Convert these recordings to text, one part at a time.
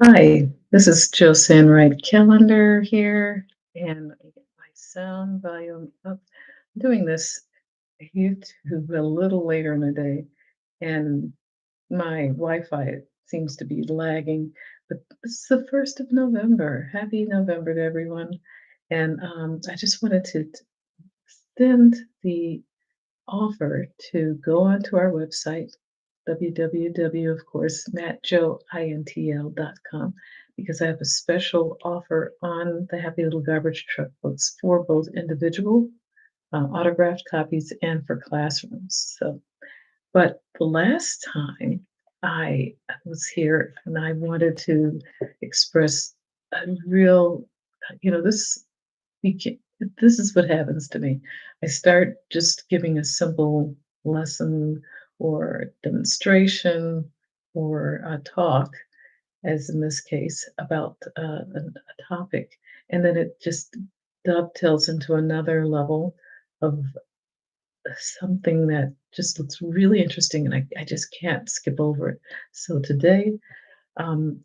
Hi, this is Joanne Wright Calendar here, and I get my sound volume up. I'm doing this YouTube a little later in the day, and my Wi-Fi seems to be lagging. But it's the 1st of November. Happy November to everyone. And I just wanted to extend the offer to go onto our website, www, of course, mattjointl.com, because I have a special offer on the Happy Little Garbage Truck books for both individual autographed copies and for classrooms. So, but the last time I was here and I wanted to express a real, this you can, this is what happens to me. I start just giving a simple lesson or demonstration or a talk, as in this case, about a topic, and then it just dovetails into another level of something that just looks really interesting, and I just can't skip over it. So today,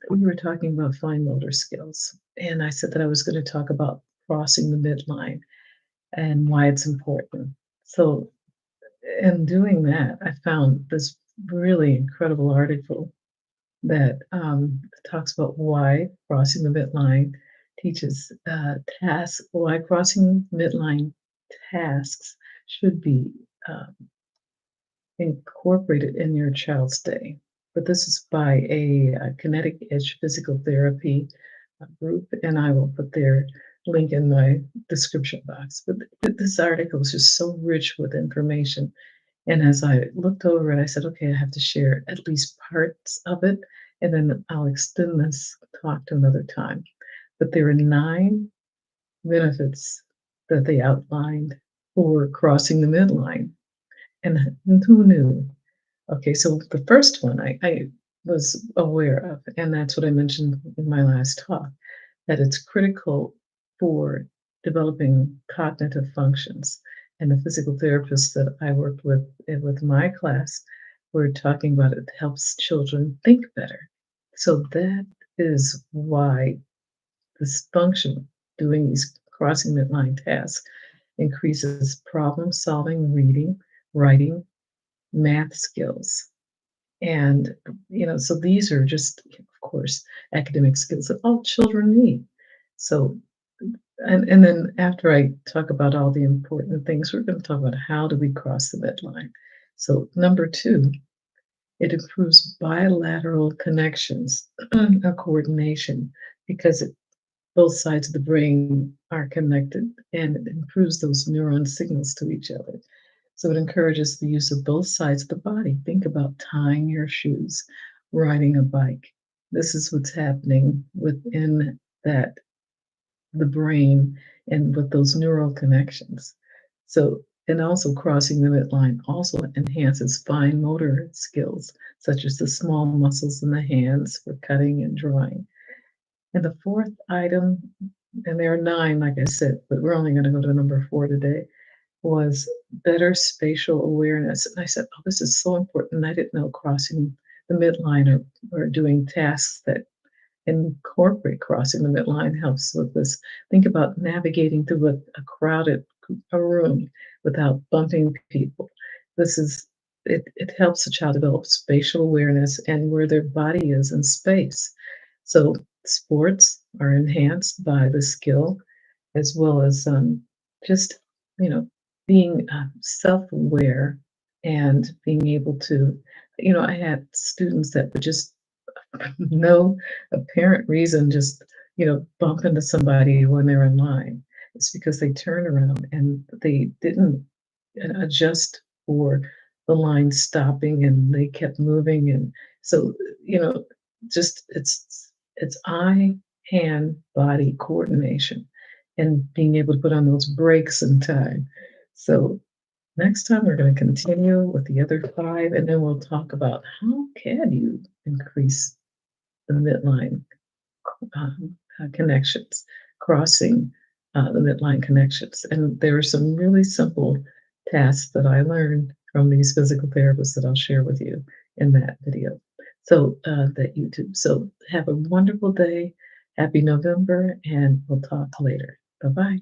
we were talking about fine motor skills, and I said that I was going to talk about crossing the midline and why it's important. So, in doing that, I found this really incredible article that talks about why crossing the midline teaches tasks, why crossing midline tasks should be incorporated in your child's day. But this is by a Kinetic Edge Physical Therapy group, and I will put their link in my description box. But this article is just so rich with information. And as I looked over it, I said, okay, I have to share at least parts of it, and then I'll extend this talk to another time. But there are 9 benefits that they outlined for crossing the midline. And who knew? Okay, so the first one I was aware of, and that's what I mentioned in my last talk, that it's critical for developing cognitive functions. And the physical therapists that I worked with my class were talking about it helps children think better. So that is why this function, doing these crossing midline tasks, increases problem solving, reading, writing, math skills. And, so these are just, of course, academic skills that all children need. So, and then after I talk about all the important things, we're going to talk about how do we cross the midline. So, number two, it improves bilateral connections, coordination, because both sides of the brain are connected and it improves those neuron signals to each other. So it encourages the use of both sides of the body. Think about tying your shoes, riding a bike. This is what's happening within that the brain and with those neural connections. So and also crossing the midline also enhances fine motor skills, such as the small muscles in the hands for cutting and drawing. And the fourth item, and there are 9, like I said, but we're only going to go to number 4 today, was better spatial awareness. And I said, oh, this is so important. I didn't know crossing the midline or doing tasks that incorporate crossing the midline helps with this. Think about navigating through a crowded a room without bumping people. This is it helps a child develop spatial awareness and where their body is in space. So sports are enhanced by the skill as well as just you know being self-aware and being able to I had students that would just no apparent reason just bump into somebody when they're in line. It's because they turned around and they didn't adjust for the line stopping and they kept moving, and so you know just it's eye hand body coordination and being able to put on those brakes in time. So next time we're going to continue with the other 5, and then we'll talk about how can you increase the midline connections, crossing the midline connections. And there are some really simple tasks that I learned from these physical therapists that I'll share with you in that video. So, that YouTube. So have a wonderful day. Happy November, and we'll talk later. Bye-bye.